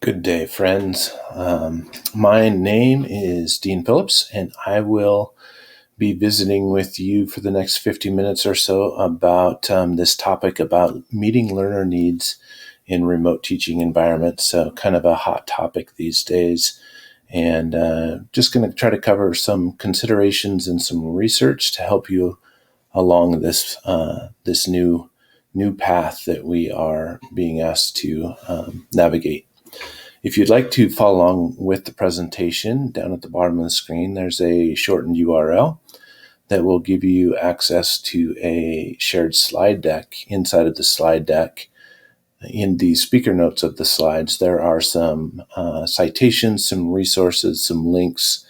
Good day, friends. My name is Dean Phillips, and I will be visiting with you for the next 50 minutes or so about this topic about meeting learner needs in remote teaching environments. So kind of a hot topic these days. And just going to try to cover some considerations and some research to help you along this new path that we are being asked to navigate. If you'd like to follow along with the presentation, down at the bottom of the screen, there's a shortened URL that will give you access to a shared slide deck. Inside of the slide deck, in the speaker notes of the slides, there are some citations, some resources, some links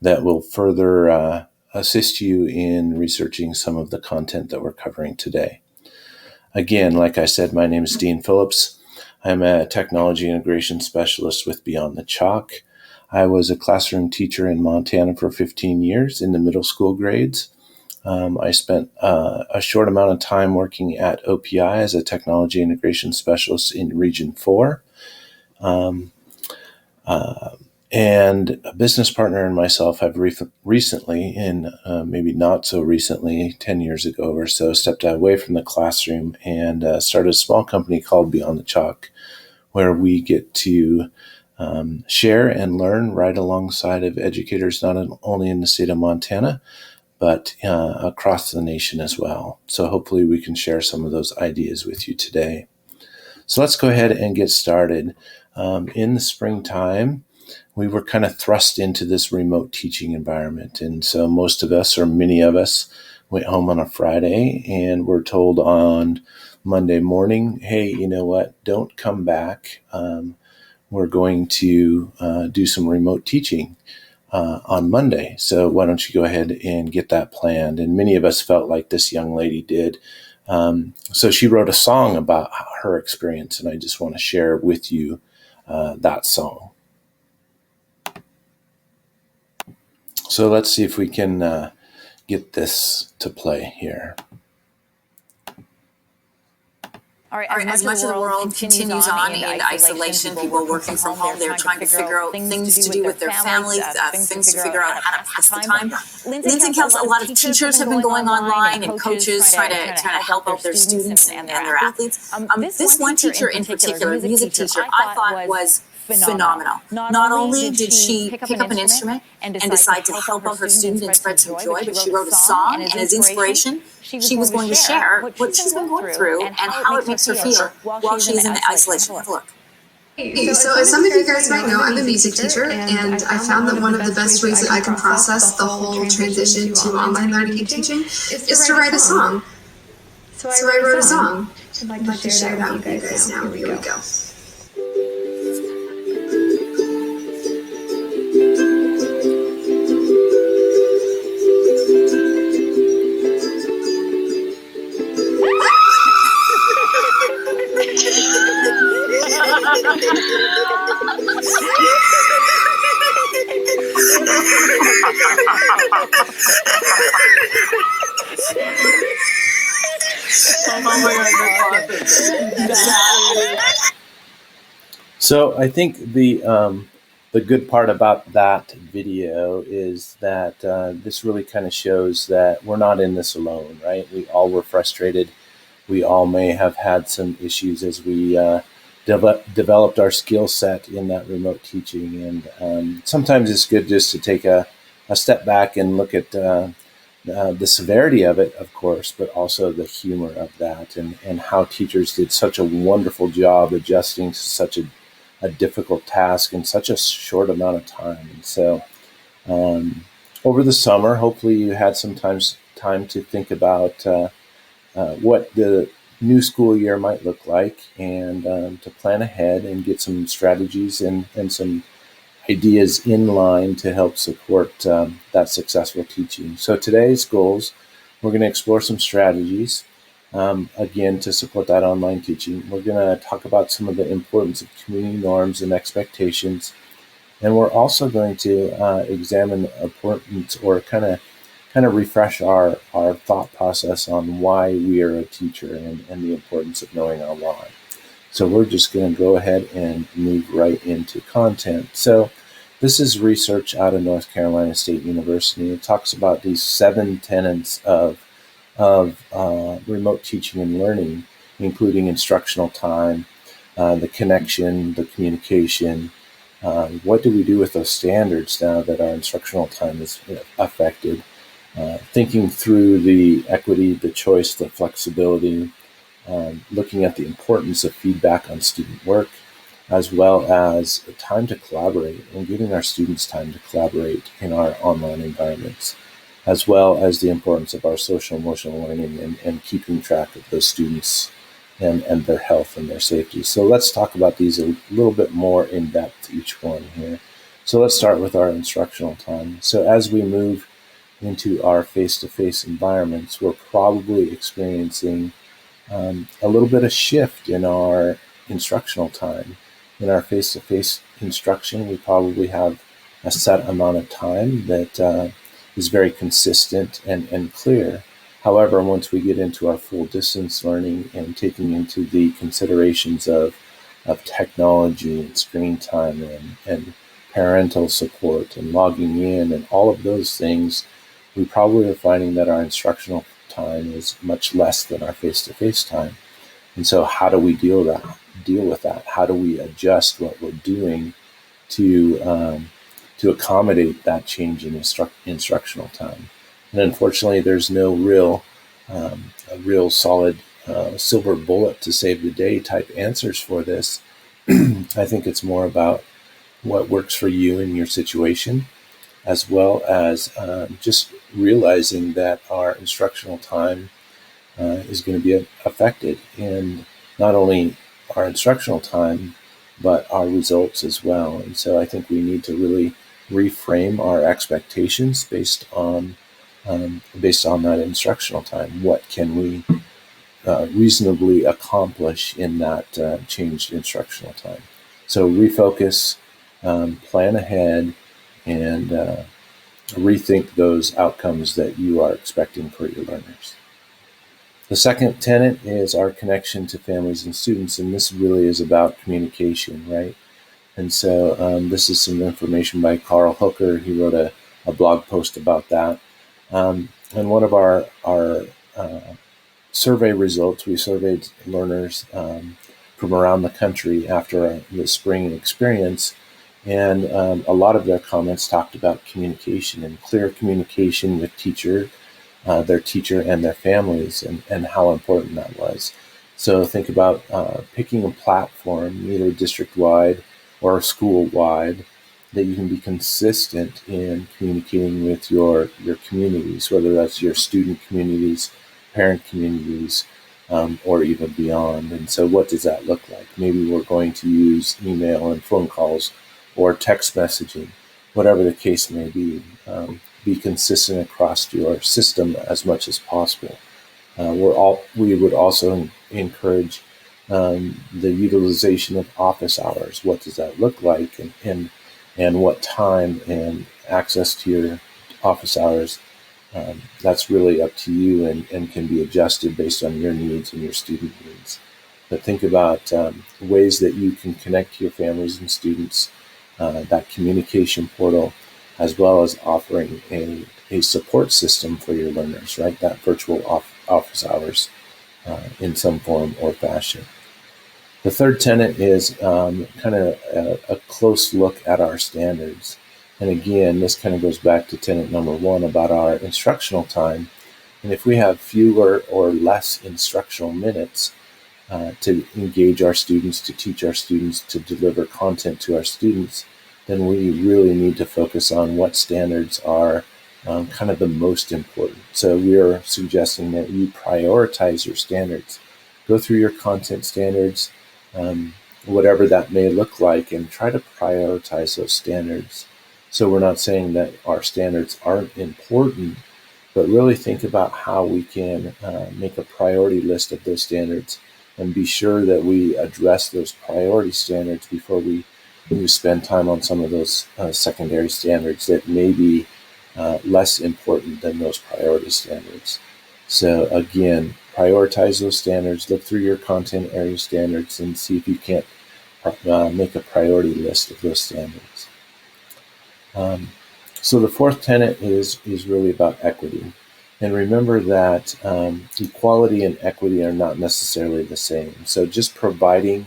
that will further assist you in researching some of the content that we're covering today. Again, like I said, my name is Dean Phillips. I'm a technology integration specialist with Beyond the Chalk. I was a classroom teacher in Montana for 15 years in the middle school grades. I spent a short amount of time working at OPI as a technology integration specialist in Region 4. And a business partner and myself have recently, maybe not so recently, 10 years ago or so, stepped away from the classroom and started a small company called Beyond the Chalk, where we get to share and learn right alongside of educators, not only in the state of Montana, but across the nation as well. So hopefully we can share some of those ideas with you today. So let's go ahead and get started. In the springtime, we were kind of thrust into this remote teaching environment. And so most of us, or many of us, went home on a Friday and were told on Monday morning, hey, you know what, don't come back. We're going to do some remote teaching on Monday. So why don't you go ahead and get that planned? And many of us felt like this young lady did. So she wrote a song about her experience, and I just want to share with you that song. So let's see if we can get this to play here. All right, as much of the world continues on in isolation, people working from home, they're trying to figure out things to do with their families, things to figure out how to pass the time. Lindsay counts a lot of teachers have been going online and coaches trying to help out their students and their athletes. This one teacher in particular, music teacher, I thought was phenomenal. Not only did she pick up an instrument and decide to help out her students and spread some joy, but she wrote a song, and as inspiration, she was going to share what she's been going through and how it makes her feel while she's in isolation. Have a look. Hey, so as some of you guys might know, I'm a music teacher, and I found that one of the best ways that I can process the whole transition to online learning and teaching is to write a song. So I wrote a song. I'd like to share that with you guys now. Here we go. So I think the good part about that video is that this really kind of shows that we're not in this alone, right? We all were frustrated. We all may have had some issues as we developed our skill set in that remote teaching. And sometimes it's good just to take a step back and look at the severity of it, of course, but also the humor of that and how teachers did such a wonderful job adjusting to such a difficult task in such a short amount of time. And so over the summer, hopefully you had some time to think about what the new school year might look like and to plan ahead and get some strategies and some ideas in line to help support that successful teaching. So today's goals, we're going to explore some strategies, again, to support that online teaching. We're going to talk about some of the importance of community norms and expectations. And we're also going to examine the importance or kind of refresh our thought process on why we are a teacher and the importance of knowing our why. So we're just going to go ahead and move right into content. So this is research out of North Carolina State University. It talks about these 7 tenets of remote teaching and learning, including instructional time, the connection, the communication. What do we do with those standards now that our instructional time is affected? Thinking through the equity, the choice, the flexibility, looking at the importance of feedback on student work, as well as time to collaborate and giving our students time to collaborate in our online environments, as well as the importance of our social emotional learning and keeping track of those students and their health and their safety. So let's talk about these a little bit more in depth, each one here. So let's start with our instructional time. So as we move into our face-to-face environments, we're probably experiencing a little bit of shift in our instructional time. In our face-to-face instruction, we probably have a set amount of time that is very consistent and clear. However, once we get into our full distance learning and taking into the considerations of technology and screen time and parental support and logging in and all of those things, we probably are finding that our instructional time is much less than our face-to-face time. And so how do we deal with that? How do we adjust what we're doing to accommodate that change in instructional time? And unfortunately, there's no a real solid silver bullet to save the day type answers for this. I think it's more about what works for you in your situation, as well as just realizing that our instructional time is going to be affected in not only our instructional time, but our results as well. And so I think we need to really reframe our expectations based on that instructional time. What can we reasonably accomplish in that changed instructional time? So refocus, plan ahead, and rethink those outcomes that you are expecting for your learners. The second tenet is our connection to families and students, and this really is about communication, right? And so this is some information by Carl Hooker. He wrote a blog post about that. And one of our survey results, we surveyed learners from around the country after the spring experience, and a lot of their comments talked about communication and clear communication with their teacher and their families, and how important that was. So think about picking a platform, either district-wide or school-wide, that you can be consistent in communicating with your communities, whether that's your student communities, parent communities, or even beyond. And so what does that look like? Maybe we're going to use email and phone calls or text messaging, whatever the case may be. Be consistent across your system as much as possible. We would also encourage the utilization of office hours. What does that look like, and what time and access to your office hours? That's really up to you and can be adjusted based on your needs and your student needs. But think about ways that you can connect to your families and students, that communication portal, as well as offering a support system for your learners, right? That virtual office hours in some form or fashion. The third tenet is kind of a close look at our standards. And again, this kind of goes back to tenet number 1 about our instructional time. And if we have fewer or less instructional minutes to engage our students, to teach our students, to deliver content to our students, then we really need to focus on what standards are kind of the most important. So we are suggesting that you prioritize your standards. Go through your content standards, whatever that may look like, and try to prioritize those standards. So we're not saying that our standards aren't important, but really think about how we can make a priority list of those standards and be sure that we address those priority standards before we spend time on some of those secondary standards that may be less important than those priority standards. So again, prioritize those standards, look through your content area standards and see if you can't make a priority list of those standards. So the fourth tenet is really about equity. And remember that equality and equity are not necessarily the same. So just providing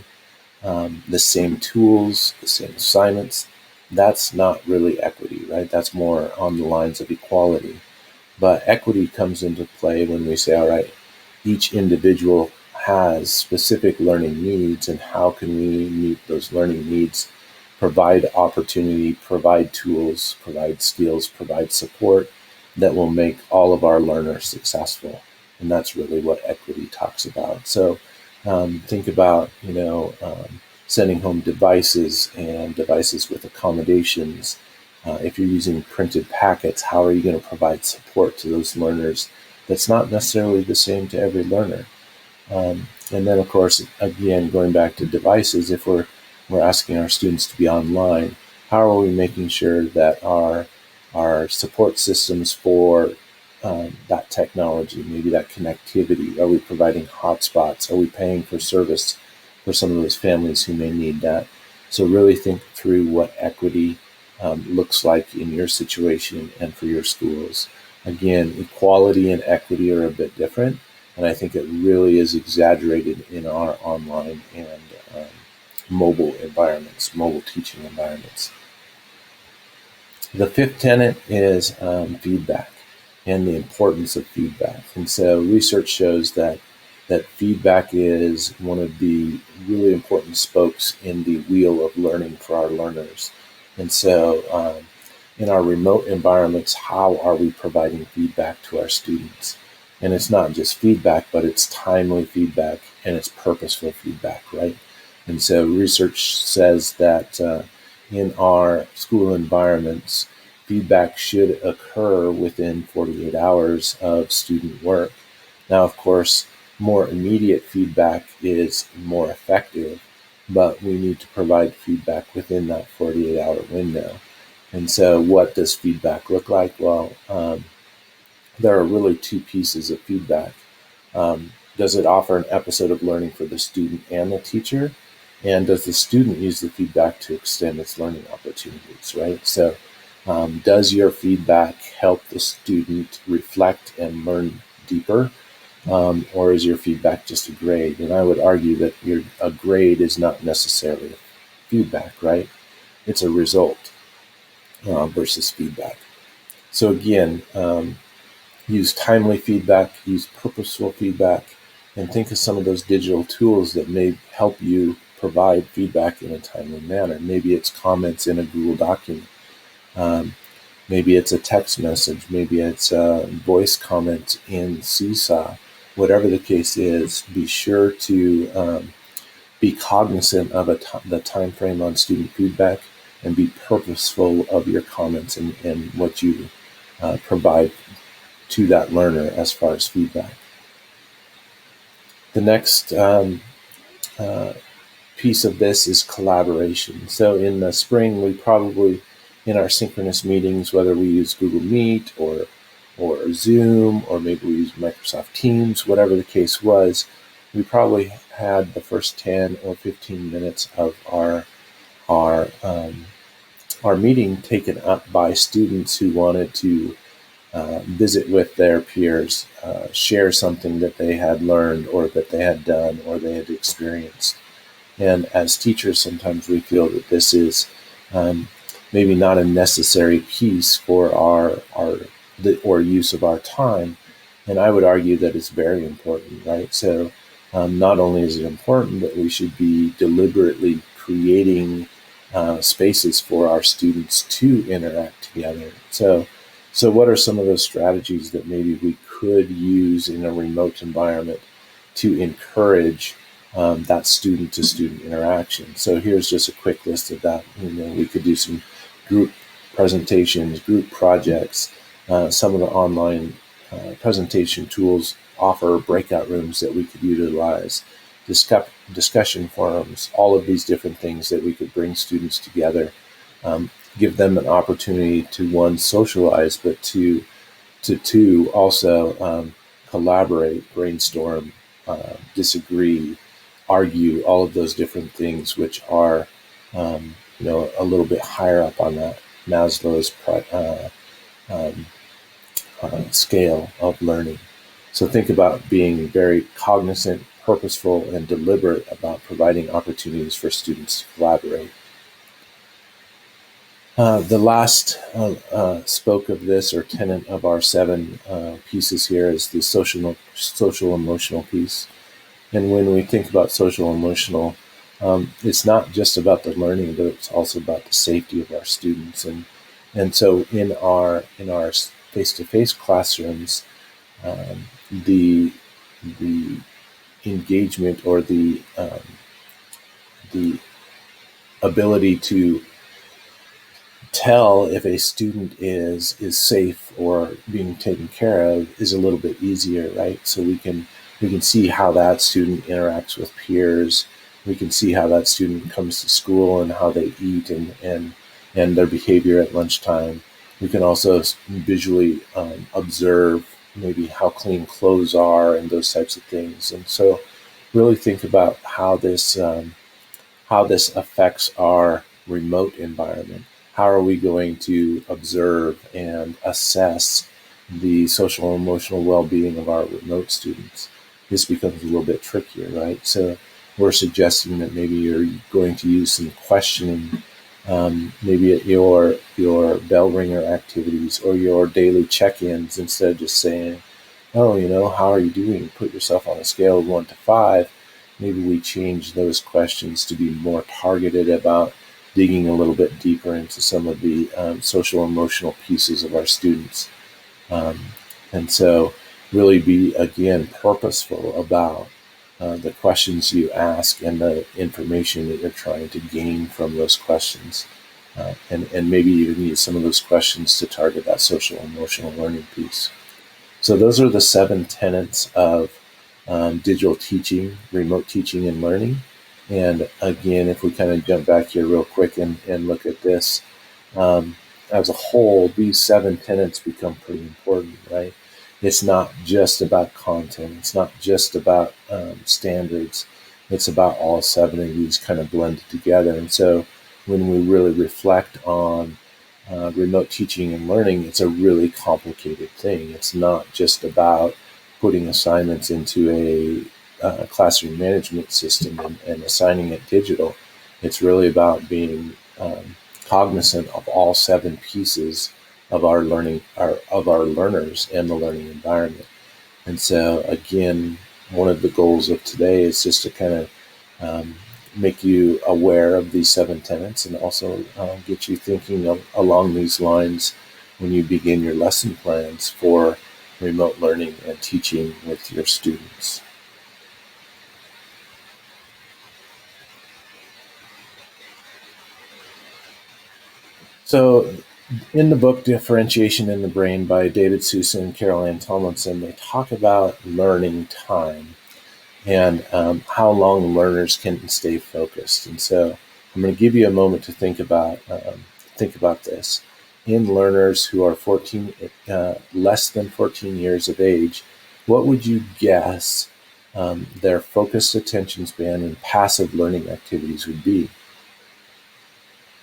the same tools, the same assignments, that's not really equity, right? That's more on the lines of equality. But equity comes into play when we say, all right, each individual has specific learning needs, and how can we meet those learning needs, provide opportunity, provide tools, provide skills, provide support that will make all of our learners successful. And that's really what equity talks about. So think about, sending home devices and devices with accommodations. If you're using printed packets, how are you going to provide support to those learners that's not necessarily the same to every learner? And then, of course, again, going back to devices, if we're asking our students to be online, how are we making sure that our support systems for that technology, maybe that connectivity, are we providing hotspots? Are we paying for service for some of those families who may need that? So really think through what equity looks like in your situation and for your schools. Again, equality and equity are a bit different, and I think it really is exaggerated in our online and mobile environments, mobile teaching environments. The fifth tenet is feedback and the importance of feedback. And so research shows that feedback is one of the really important spokes in the wheel of learning for our learners. And so in our remote environments, how are we providing feedback to our students? And it's not just feedback, but it's timely feedback and it's purposeful feedback, right? And so research says that in our school environments, feedback should occur within 48 hours of student work. Now, of course, more immediate feedback is more effective, but we need to provide feedback within that 48-hour window. And so what does feedback look like? Well, there are really two pieces of feedback. Does it offer an episode of learning for the student and the teacher? And does the student use the feedback to extend its learning opportunities, right? So does your feedback help the student reflect and learn deeper? Or is your feedback just a grade? And I would argue that a grade is not necessarily feedback, right? It's a result versus feedback. So again, use timely feedback, use purposeful feedback, and think of some of those digital tools that may help you provide feedback in a timely manner. Maybe it's comments in a Google document. Maybe it's a text message. Maybe it's a voice comment in Seesaw. Whatever the case is, be sure to be cognizant of the time frame on student feedback and be purposeful of your comments and what you provide to that learner as far as feedback. The next piece of this is collaboration. So in the spring, we probably, in our synchronous meetings, whether we use Google Meet or Zoom, or maybe we use Microsoft Teams, whatever the case was, we probably had the first 10 or 15 minutes of our meeting taken up by students who wanted to visit with their peers, share something that they had learned or that they had done or they had experienced. And as teachers, sometimes we feel that this is maybe not a necessary piece for our use of our time. And I would argue that it's very important, right? So not only is it important, but we should be deliberately creating spaces for our students to interact together. So what are some of those strategies that maybe we could use in a remote environment to encourage that student-to-student interaction? So here's just a quick list of that. We could do some group presentations, group projects. Some of the online presentation tools offer breakout rooms that we could utilize, discussion forums, all of these different things that we could bring students together, give them an opportunity to, one, socialize, but to also collaborate, brainstorm, disagree, argue, all of those different things, which are, a little bit higher up on that Maslow's scale of learning. So think about being very cognizant, purposeful, and deliberate about providing opportunities for students to collaborate. The last spoke of this, or tenet of our 7 pieces here, is the social emotional piece. And when we think about social emotional, it's not just about the learning, but it's also about the safety of our students. And so in our face-to-face classrooms, the engagement, or the ability to tell if a student is safe or being taken care of is a little bit easier, right? So we can see how that student interacts with peers. We can see how that student comes to school and how they eat and their behavior at lunchtime. We can also visually observe maybe how clean clothes are and those types of things. And so really think about how this affects our remote environment. How are we going to observe and assess the social and emotional well-being of our remote students? This becomes a little bit trickier, right? So we're suggesting that maybe you're going to use some questioning, maybe at your bell ringer activities or your daily check-ins, instead of just saying, oh, how are you doing? Put yourself on a scale of 1 to 5. Maybe we change those questions to be more targeted about digging a little bit deeper into some of the social emotional pieces of our students. And so really be, again, purposeful about the questions you ask and the information that you're trying to gain from those questions. And maybe even use some of those questions to target that social emotional learning piece. So those are the 7 tenets of digital teaching, remote teaching and learning. And again, if we kind of jump back here real quick and look at this, as a whole, these 7 tenets become pretty important, right? It's not just about content. It's not just about standards. It's about all 7 of these kind of blended together. And so when we really reflect on remote teaching and learning, it's a really complicated thing. It's not just about putting assignments into a classroom management system and assigning it digital. It's really about being cognizant of all 7 pieces of our learning, of our learners and the learning environment. And so again, one of the goals of today is just to kind of make you aware of these 7 tenets, and also get you thinking along these lines when you begin your lesson plans for remote learning and teaching with your students. So in the book Differentiation in the Brain by David Sousa and Carol Ann Tomlinson, they talk about learning time and how long learners can stay focused. And so I'm going to give you a moment to think about this. In learners who are less than 14 years of age, what would you guess their focused attention span and passive learning activities would be?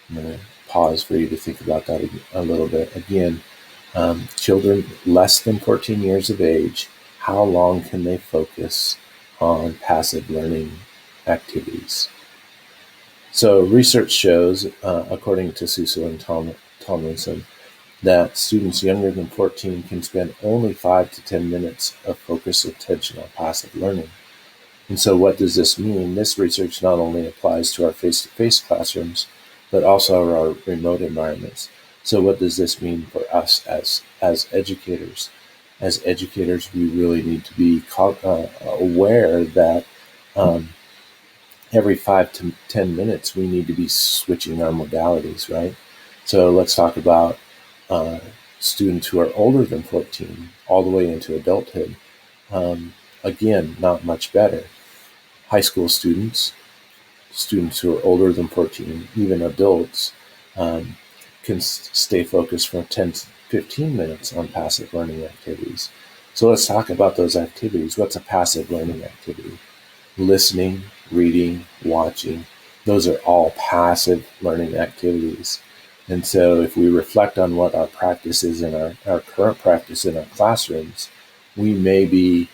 I'm going to pause for you to think about that a little bit. Again, children less than 14 years of age, how long can they focus on passive learning activities? So research shows, according to Sousa and Tomlinson, that students younger than 14 can spend only 5 to 10 minutes of focused attention on passive learning. And so what does this mean? This research not only applies to our face-to-face classrooms, but also our remote environments. So what does this mean for us as educators? As educators, we really need to be aware that every 5 to 10 minutes, we need to be switching our modalities, right? So let's talk about students who are older than 14, all the way into adulthood. Again, not much better. High school students who are older than 14, even adults, can stay focused for 10 to 15 minutes on passive learning activities. So let's talk about those activities. What's a passive learning activity? Listening, reading, watching, those are all passive learning activities. And so if we reflect on what our practice is in our current practice in our classrooms, we may be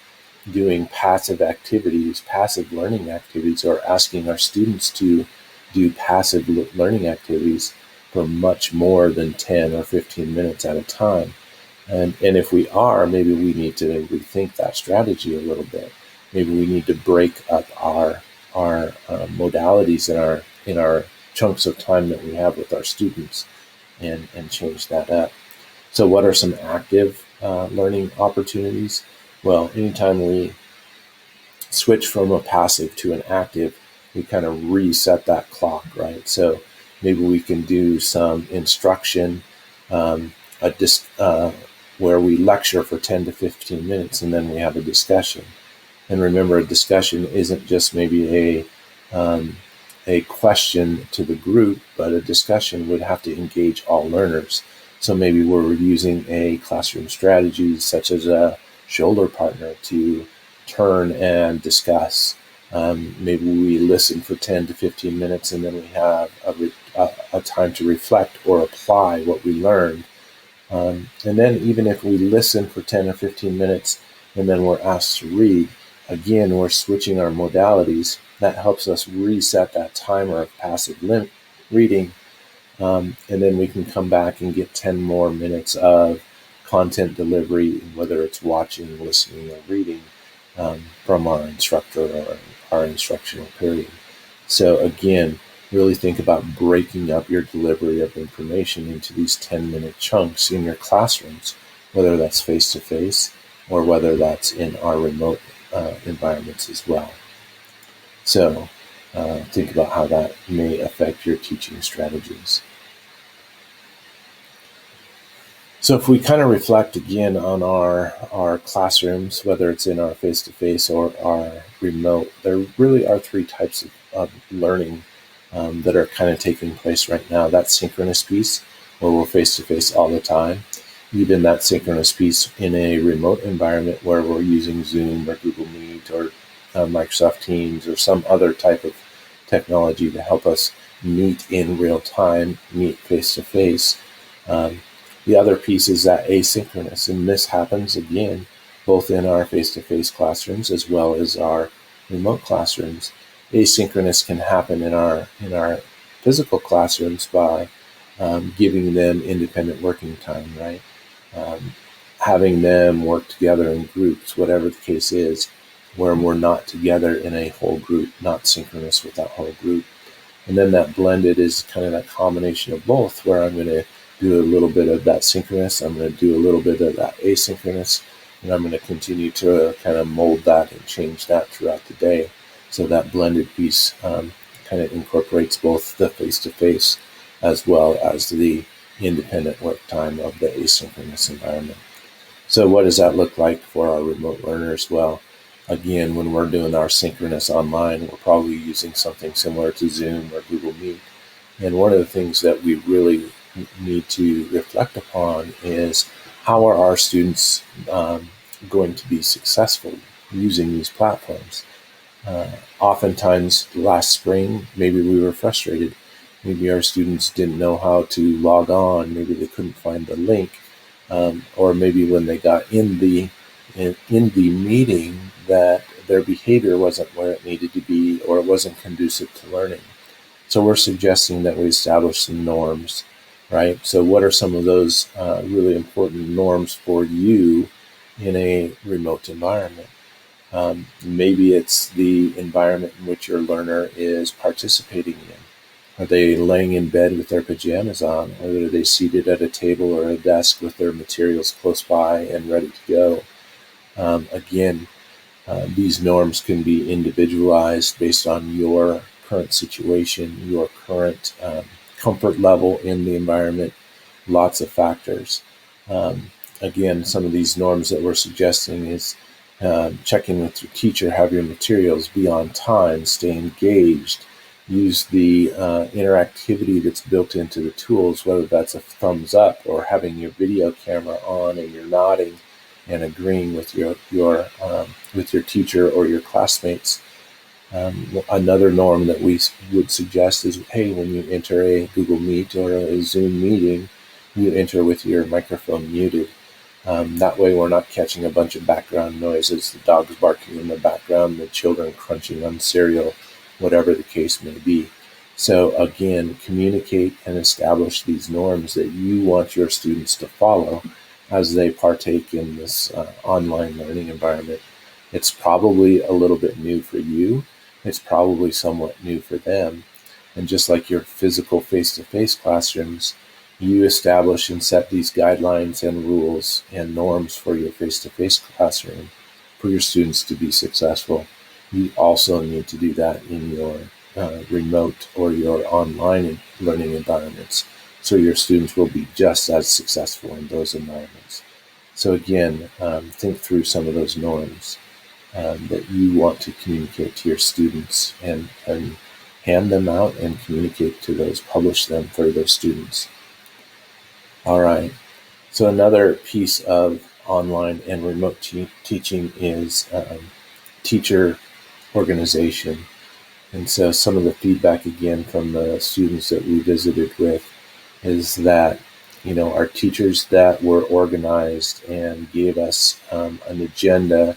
doing passive activities, passive learning activities, or asking our students to do passive learning activities for much more than 10 or 15 minutes at a time. And if we are, maybe we need to rethink that strategy a little bit. Maybe we need to break up our modalities in our chunks of time that we have with our students, and change that up. So, what are some active learning opportunities? Well, anytime we switch from a passive to an active, we kind of reset that clock, right? So maybe we can do some instruction, where we lecture for 10 to 15 minutes and then we have a discussion. And remember, a discussion isn't just maybe a question to the group, but a discussion would have to engage all learners. So maybe we're using a classroom strategy such as a shoulder partner to turn and discuss. Maybe we listen for 10 to 15 minutes and then we have a time to reflect or apply what we learned. And then even if we listen for 10 or 15 minutes and then we're asked to read, again, we're switching our modalities. That helps us reset that timer of passive reading. And then we can come back and get 10 more minutes of content delivery, whether it's watching, listening, or reading from our instructor or our instructional period. So again, really think about breaking up your delivery of information into these 10-minute chunks in your classrooms, whether that's face-to-face or whether that's in our remote environments as well. So think about how that may affect your teaching strategies. So if we kind of reflect again on our classrooms, whether it's in our face-to-face or our remote, there really are three types of learning that are kind of taking place right now. That synchronous piece, where we're face-to-face all the time. Even that synchronous piece in a remote environment where we're using Zoom or Google Meet or Microsoft Teams or some other type of technology to help us meet in real time, meet face-to-face. The other piece is that asynchronous, and this happens again both in our face-to-face classrooms as well as our remote classrooms. Asynchronous can happen in our physical classrooms by giving them independent working time, right? Having them work together in groups, whatever the case is, where we're not together in a whole group, not synchronous with that whole group. And then that blended is kind of that combination of both, where I'm going to do a little bit of that synchronous, I'm going to do a little bit of that asynchronous, and I'm going to continue to kind of mold that and change that throughout the day. So that blended piece kind of incorporates both the face-to-face as well as the independent work time of the asynchronous environment. So what does that look like for our remote learners? Well, again, when we're doing our synchronous online, we're probably using something similar to Zoom or Google Meet. And one of the things that we really need to reflect upon is how are our students going to be successful using these platforms? Oftentimes last spring, maybe we were frustrated. Maybe our students didn't know how to log on. Maybe they couldn't find the link. Or maybe when they got in the meeting that their behavior wasn't where it needed to be, or it wasn't conducive to learning. So we're suggesting that we establish some norms, right? So what are some of those really important norms for you in a remote environment? Maybe it's the environment in which your learner is participating in. Are they laying in bed with their pajamas on, or are they seated at a table or a desk with their materials close by and ready to go? Again, these norms can be individualized based on your current situation, your current comfort level in the environment, lots of factors. Again, some of these norms that we're suggesting is checking with your teacher, have your materials, be on time, stay engaged, use the interactivity that's built into the tools, whether that's a thumbs up or having your video camera on and you're nodding and agreeing with your teacher or your classmates. Another norm that we would suggest is, hey, when you enter a Google Meet or a Zoom meeting, you enter with your microphone muted. That way we're not catching a bunch of background noises, the dogs barking in the background, the children crunching on cereal, whatever the case may be. So again, communicate and establish these norms that you want your students to follow as they partake in this online learning environment. It's probably a little bit new for you. It's probably somewhat new for them. And just like your physical face-to-face classrooms, you establish and set these guidelines and rules and norms for your face-to-face classroom for your students to be successful. You also need to do that in your remote or your online learning environments, so your students will be just as successful in those environments. So again, think through some of those norms that you want to communicate to your students, and hand them out and communicate to those, publish them for those students. All right. So another piece of online and remote teaching is teacher organization. And so some of the feedback, again, from the students that we visited with is that, our teachers that were organized and gave us an agenda,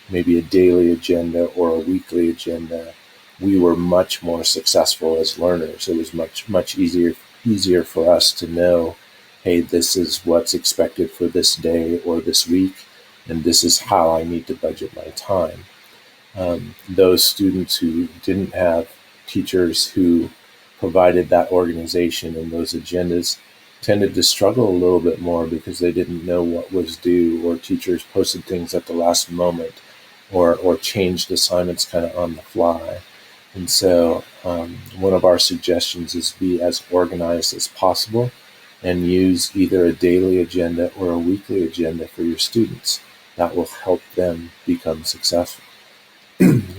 maybe a daily agenda or a weekly agenda, we were much more successful as learners. It was much easier for us to know, hey, this is what's expected for this day or this week, and this is how I need to budget my time. Those students who didn't have teachers who provided that organization and those agendas tended to struggle a little bit more because they didn't know what was due, or teachers posted things at the last moment, or changed assignments kind of on the fly. And so one of our suggestions is be as organized as possible and use either a daily agenda or a weekly agenda for your students. That will help them become successful.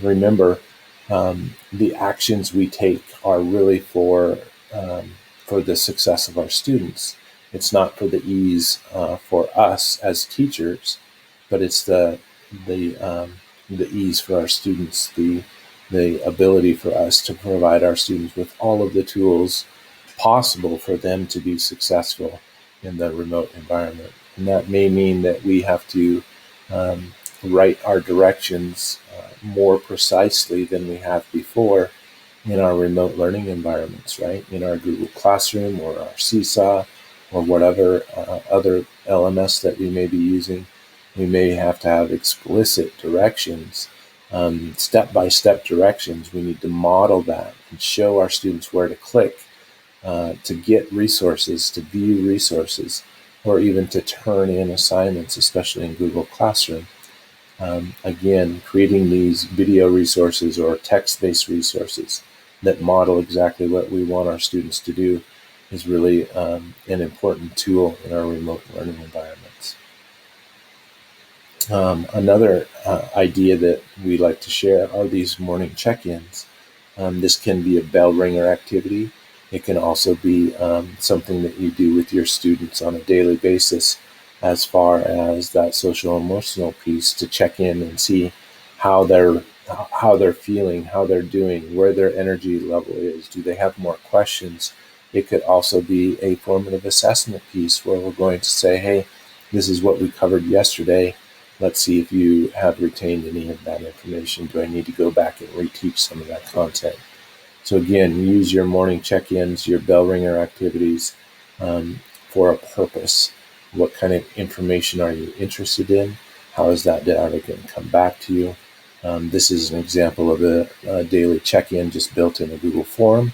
Remember, the actions we take are really for the success of our students. It's not for the ease for us as teachers, but it's the ease for our students, the ability for us to provide our students with all of the tools possible for them to be successful in the remote environment. And that may mean that we have to write our directions more precisely than we have before in our remote learning environments, right? In our Google Classroom or our Seesaw or whatever other LMS that we may be using. We may have to have explicit directions, step-by-step directions. We need to model that and show our students where to click to get resources, to view resources, or even to turn in assignments, especially in Google Classroom. Again, creating these video resources or text-based resources that model exactly what we want our students to do is really an important tool in our remote learning environments. Another idea that we like to share are these morning check-ins. This can be a bell ringer activity. It can also be something that you do with your students on a daily basis, as far as that social emotional piece, to check in and see how they're feeling, how they're doing, where their energy level is. Do they have more questions? It could also be a formative assessment piece where we're going to say, hey, this is what we covered yesterday. Let's see if you have retained any of that information. Do I need to go back and reteach some of that content? So again, use your morning check-ins, your bell ringer activities for a purpose. What kind of information are you interested in? How is that data going to come back to you? This is an example of a daily check-in just built in a Google form.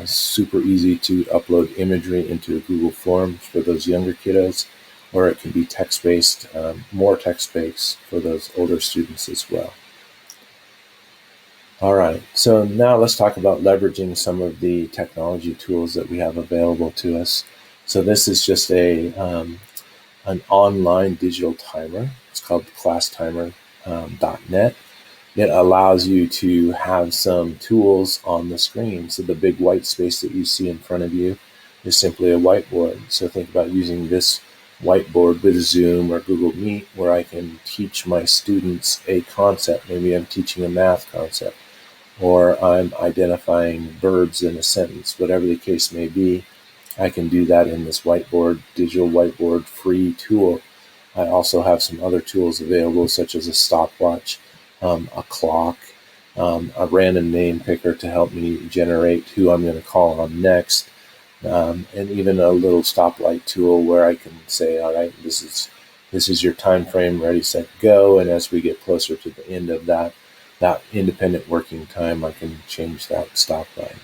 Super easy to upload imagery into a Google form for those younger kiddos, or it can be text-based, more text-based for those older students as well. All right, so now let's talk about leveraging some of the technology tools that we have available to us. So this is just an online digital timer. It's called classtimer.net. It allows you to have some tools on the screen. So the big white space that you see in front of you is simply a whiteboard. So think about using this whiteboard with Zoom or Google Meet where I can teach my students a concept. Maybe I'm teaching a math concept, or I'm identifying verbs in a sentence, whatever the case may be. I can do that in this whiteboard, digital whiteboard free tool. I also have some other tools available, such as a stopwatch, a clock, a random name picker to help me generate who I'm going to call on next, and even a little stoplight tool where I can say, all right, this is your time frame, ready, set, go. And as we get closer to the end of that independent working time, I can change that stoplight.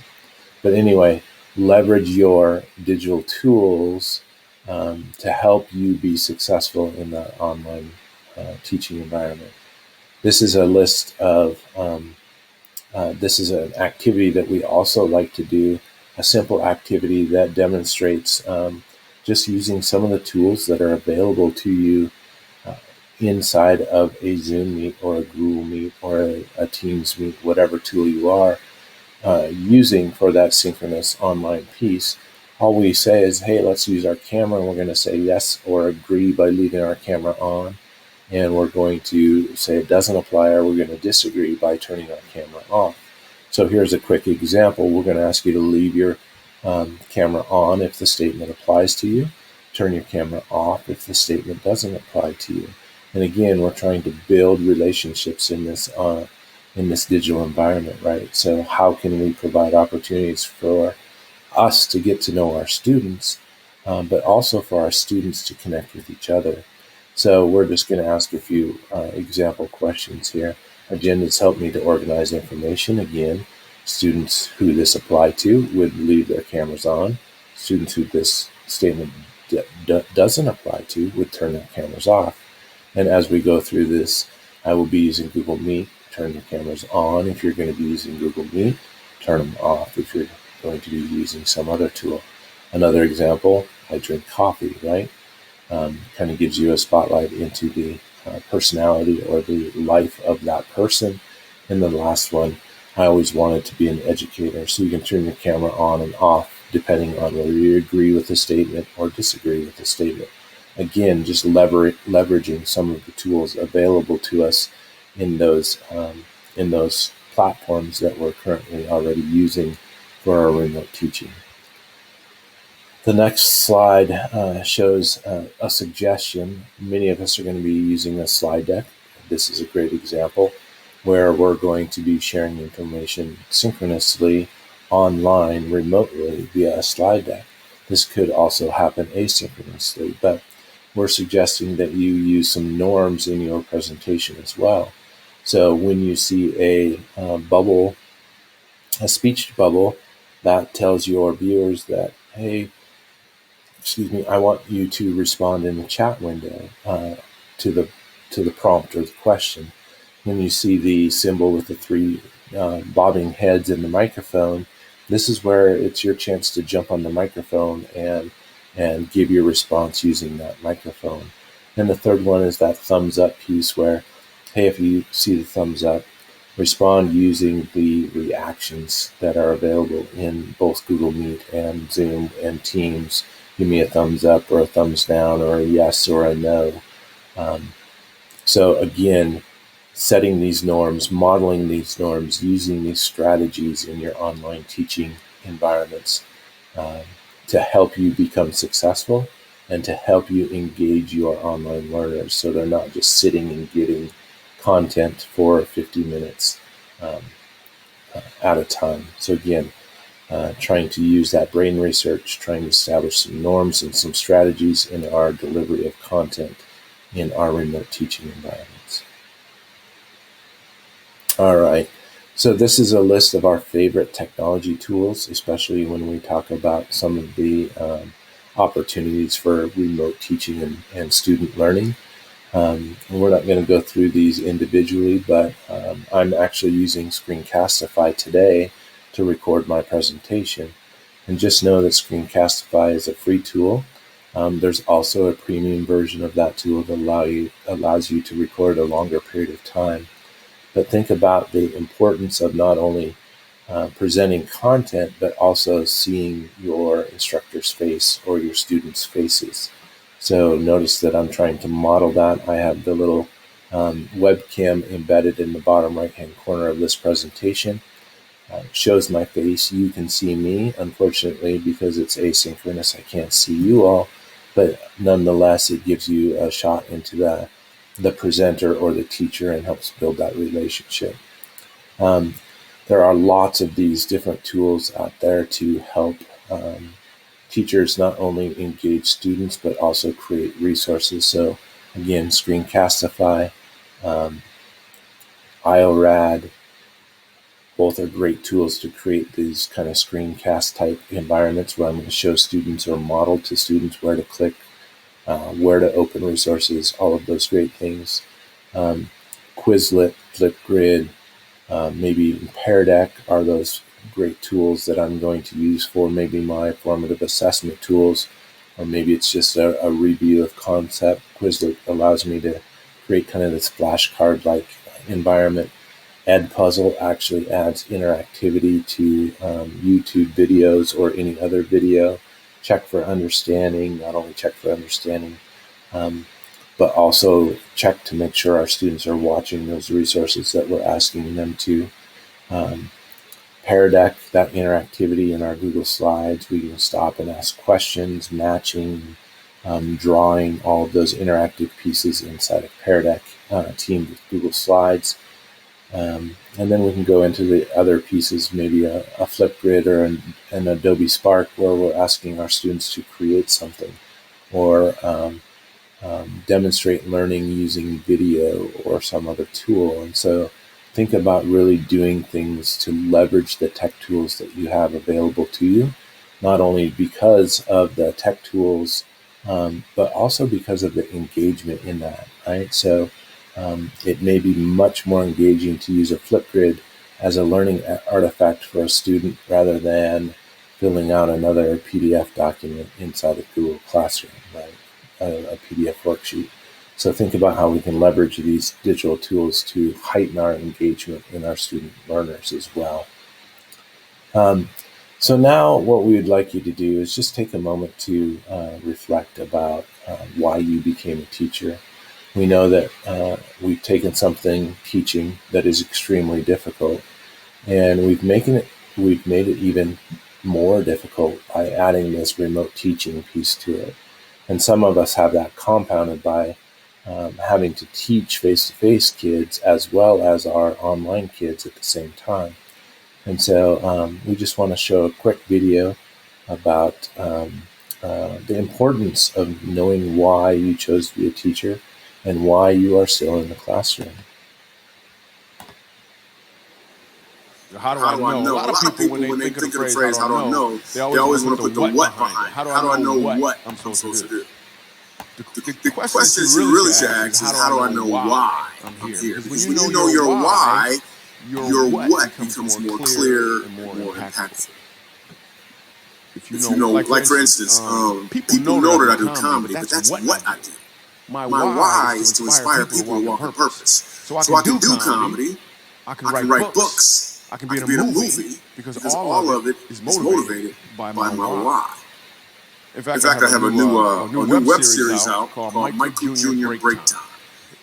But anyway, leverage your digital tools to help you be successful in the online teaching environment. This is a list of, this is an activity that we also like to do, a simple activity that demonstrates just using some of the tools that are available to you inside of a Zoom Meet or a Google Meet or a Teams Meet, whatever tool you are using for that synchronous online piece. All we say is, hey, let's use our camera, and we're going to say yes or agree by leaving our camera on. And we're going to say it doesn't apply, or we're going to disagree by turning our camera off. So here's a quick example. We're going to ask you to leave your camera on if the statement applies to you. Turn your camera off if the statement doesn't apply to you. And again, we're trying to build relationships in this digital environment, right? So how can we provide opportunities for us to get to know our students, but also for our students to connect with each other? So we're just going to ask a few example questions here. Agendas help me to organize information. Again, students who this apply to would leave their cameras on. Students who this statement doesn't apply to would turn their cameras off. And as we go through this, I will be using Google Meet. Turn your cameras on if you're going to be using Google Meet. Turn them off if you're going to be using some other tool. Another example, I drink coffee, right? Kind of gives you a spotlight into the personality or the life of that person. And then the last one, I always wanted to be an educator. So you can turn your camera on and off depending on whether you agree with the statement or disagree with the statement. Again, just leveraging some of the tools available to us in those platforms that we're currently already using for our remote teaching. The next slide shows a suggestion. Many of us are going to be using a slide deck. This is a great example where we're going to be sharing information synchronously online remotely via a slide deck. This could also happen asynchronously, but we're suggesting that you use some norms in your presentation as well. So when you see a bubble, a speech bubble, that tells your viewers that, hey, I want you to respond in the chat window to the prompt or the question. When you see the symbol with the three bobbing heads in the microphone, this is where it's your chance to jump on the microphone and give your response using that microphone. And the third one is that thumbs up piece where, hey, if you see the thumbs up, respond using the reactions that are available in both Google Meet and Zoom and Teams. Give me a thumbs up or a thumbs down or a yes or a no. So again, setting these norms, modeling these norms, using these strategies in your online teaching environments to help you become successful and to help you engage your online learners so they're not just sitting and getting content for 50 minutes at a time. So again, trying to use that brain research, trying to establish some norms and some strategies in our delivery of content in our remote teaching environments. All right, so this is a list of our favorite technology tools, especially when we talk about some of the opportunities for remote teaching and student learning. And we're not going to go through these individually, but I'm actually using Screencastify today to record my presentation. And just know that Screencastify is a free tool. There's also a premium version of that tool that allows you to record a longer period of time. But think about the importance of not only presenting content, but also seeing your instructor's face or your students' faces. So notice that I'm trying to model that. I have the little webcam embedded in the bottom right-hand corner of this presentation. It shows my face. You can see me. Unfortunately, because it's asynchronous, I can't see you all, but nonetheless, it gives you a shot into the presenter or the teacher and helps build that relationship. There are lots of these different tools out there to help teachers not only engage students, but also create resources. So again, Screencastify, IORAD, both are great tools to create these kind of screencast type environments where I'm going to show students or model to students where to click, where to open resources, all of those great things. Quizlet, Flipgrid, maybe Pear Deck are those great tools that I'm going to use for maybe my formative assessment tools, or maybe it's just a review of concept. Quizlet allows me to create kind of this flashcard-like environment. Edpuzzle actually adds interactivity to YouTube videos or any other video. Check for understanding, not only check for understanding, but also check to make sure our students are watching those resources that we're asking them to. Pear Deck, that interactivity in our Google Slides, we can stop and ask questions, matching, drawing, all of those interactive pieces inside of Pear Deck, teamed with Google Slides. And then we can go into the other pieces, maybe a Flipgrid or an Adobe Spark, where we're asking our students to create something, or demonstrate learning using video or some other tool. And so think about really doing things to leverage the tech tools that you have available to you, not only because of the tech tools, but also because of the engagement in that, right? So it may be much more engaging to use a Flipgrid as a learning artifact for a student rather than filling out another PDF document inside of Google Classroom, right? A PDF worksheet. So think about how we can leverage these digital tools to heighten our engagement in our student learners as well. So now what we would like you to do is just take a moment to reflect about why you became a teacher. We know that we've taken something, teaching, that is extremely difficult, and we've made it even more difficult by adding this remote teaching piece to it. And some of us have that compounded by having to teach face-to-face kids as well as our online kids at the same time. And so we just want to show a quick video about the importance of knowing why you chose to be a teacher and why you are still in the classroom. How do I know? A lot of people, when they think of the phrase, how do I know, they always want to put the what behind it. How do I know what I'm supposed to do? The question that you really should ask is, how do I know why I'm here? Because when you know your why, your what becomes more clear and more impactful. If you know, like for instance, people know that I do comedy, but that's what I do. My why is to inspire people to walk on purpose. So I can do comedy, I can write books, I can be in a movie, because all of it is motivated by my why. In fact, I have a new web series out called Michael Jr. Breaktime.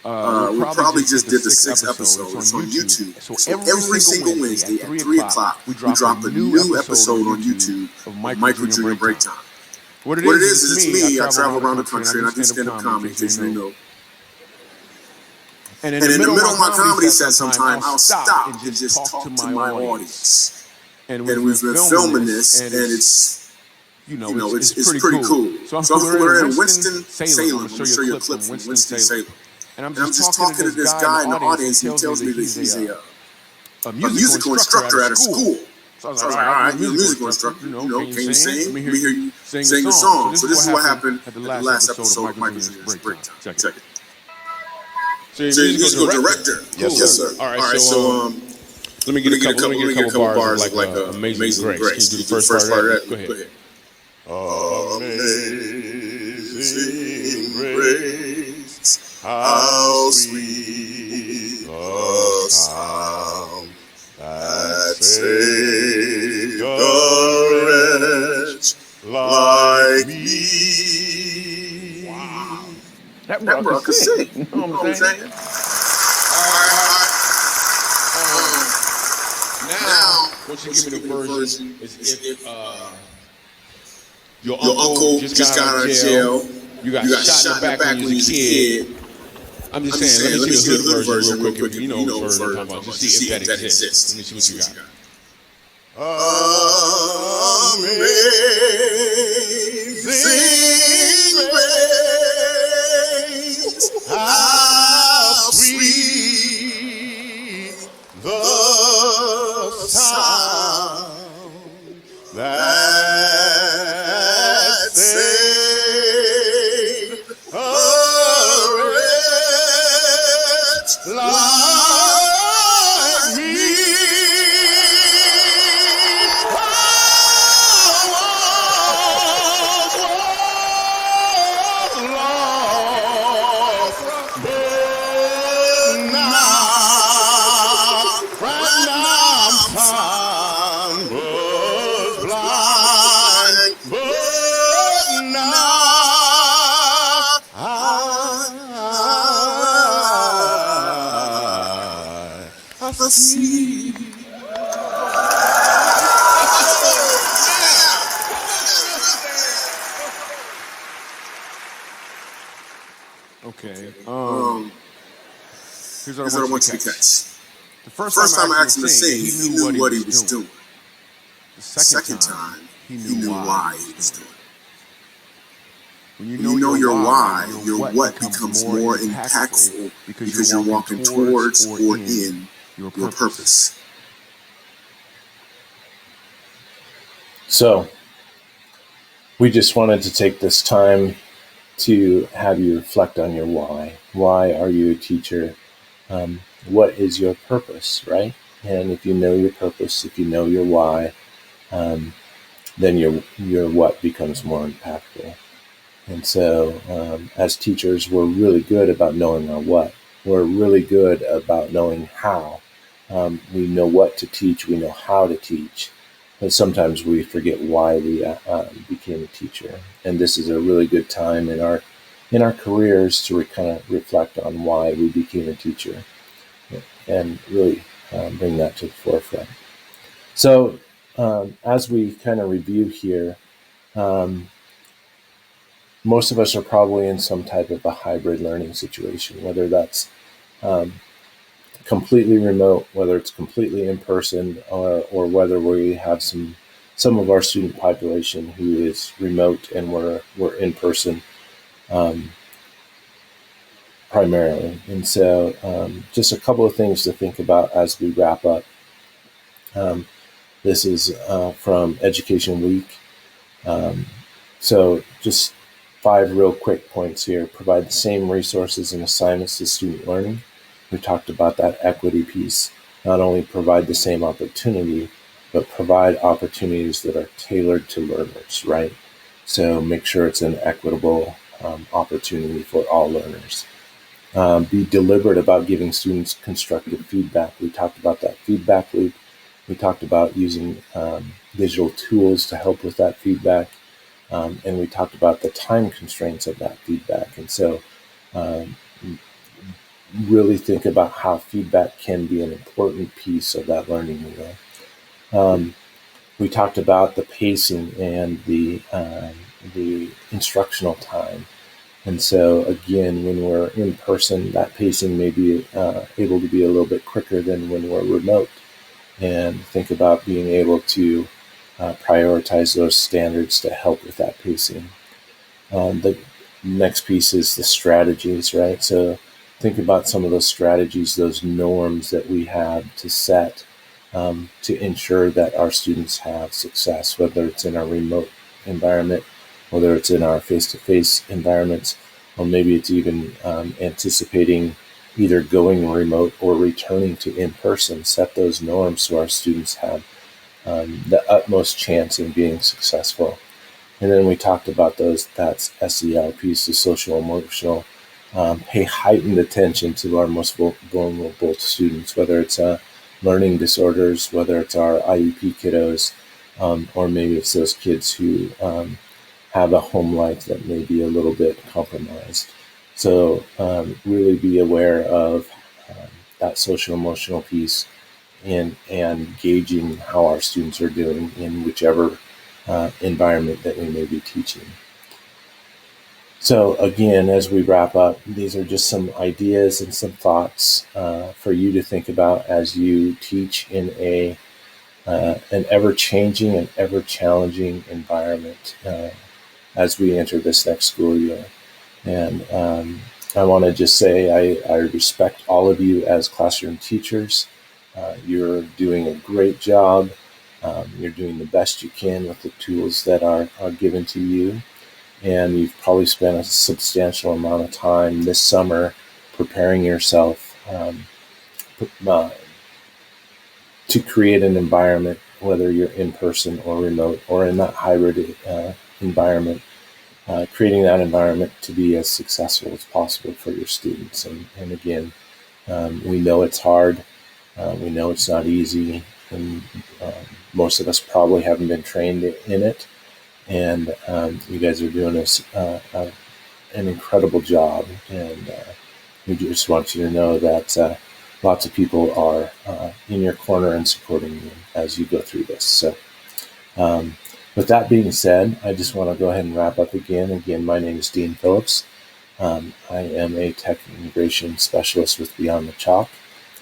We probably just did the 6th episode. It's on YouTube. So every single Wednesday at 3 o'clock, we drop a new episode on YouTube of Michael Jr. Breaktime. What it is it's me. I travel around the country and I do stand-up comedy, in case you know. And in the middle of my comedy set sometime, I'll stop and just talk to my audience. And we've been filming this, and it's pretty cool. So we're in Winston-Salem. I'm going to show you a clip from Winston-Salem. And I'm just talking to this guy in the audience, and he tells me that he's a musical instructor at a school. So I was like, all right, you're a musical instructor, can you sing? Let me hear you sing a song. So this is what happened at the last episode of Michael Jr.'s Breaktime. Check it. So you're a musical director? Yes, sir. All right, so let me get a couple bars of like Amazing Grace. Can you do the first part of that? Go ahead. Amazing Grace, how sweet the sound that saved a wretch like me. Wow. That bro could sing. You know what I'm saying? Now, once you give me the version, is if your uncle just got out of jail, you got shot in the back when you was a kid. I'm just saying, let me see the hood version real quick. If you know what version I'm talking about, just see if that exists. Let me see what you got. Amazing grace, how sweet the sound that saved a wretch like me. Okay. Here's what I want you to catch. The first time I asked him to sing, he knew what he was doing. The second time, he knew why he was doing it. When you know your why, your what becomes more impactful because you're walking towards or in your purpose. So, we just wanted to take this time to have you reflect on your why. Why are you a teacher? What is your purpose, right? And if you know your purpose, if you know your why, then your what becomes more impactful. And so as teachers, we're really good about knowing our what. We're really good about knowing how. We know what to teach. We know how to teach. But sometimes we forget why we became a teacher. And this is a really good time in our careers to kind of reflect on why we became a teacher and really bring that to the forefront. So as we kind of review here, most of us are probably in some type of a hybrid learning situation, whether that's completely remote, whether it's completely in person, or whether we have some of our student population who is remote and we're in person primarily. And so just a couple of things to think about as we wrap up. This is from Education Week. So just 5 real quick points here. Provide the same resources and assignments to student learning. We talked about that equity piece. Not only provide the same opportunity, but provide opportunities that are tailored to learners, right? So make sure it's an equitable opportunity for all learners. Be deliberate about giving students constructive feedback. We talked about that feedback loop. We talked about using digital tools to help with that feedback. And we talked about the time constraints of that feedback. And so really think about how feedback can be an important piece of that learning wheel. We talked about the pacing and the instructional time. And so again, when we're in person, that pacing may be able to be a little bit quicker than when we're remote. And think about being able to prioritize those standards to help with that pacing. The next piece is the strategies, right? So think about some of those strategies, those norms that we have to set to ensure that our students have success, whether it's in our remote environment, whether it's in our face-to-face environments, or maybe it's even anticipating either going remote or returning to in-person. Set those norms so our students have the utmost chance in being successful. And then we talked about that's SEL piece, the social emotional. Pay heightened attention to our most vulnerable students, whether it's learning disorders, whether it's our IEP kiddos, or maybe it's those kids who have a home life that may be a little bit compromised. So really be aware of that social emotional piece and gauging how our students are doing in whichever environment that we may be teaching. So again, as we wrap up, these are just some ideas and some thoughts for you to think about as you teach in an ever-changing and ever-challenging environment as we enter this next school year. And I want to just say I respect all of you as classroom teachers. You're doing a great job. You're doing the best you can with the tools that are given to you. And you've probably spent a substantial amount of time this summer preparing yourself to create an environment, whether you're in person or remote or in that hybrid environment, creating that environment to be as successful as possible for your students. And again, we know it's hard. We know it's not easy. And most of us probably haven't been trained in it. And you guys are doing an incredible job. And we just want you to know that lots of people are in your corner and supporting you as you go through this. So with that being said, I just want to go ahead and wrap up again. Again, my name is Dean Phillips. I am a tech integration specialist with Beyond the Chalk.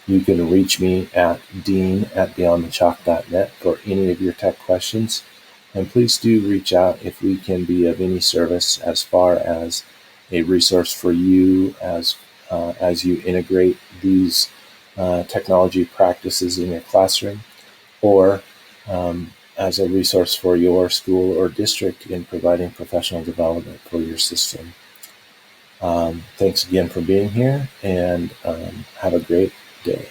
You can reach me at dean@beyondthechalk.net for any of your tech questions. And please do reach out if we can be of any service as far as a resource for you as you integrate these technology practices in your classroom, or as a resource for your school or district in providing professional development for your system. Thanks again for being here, and have a great day.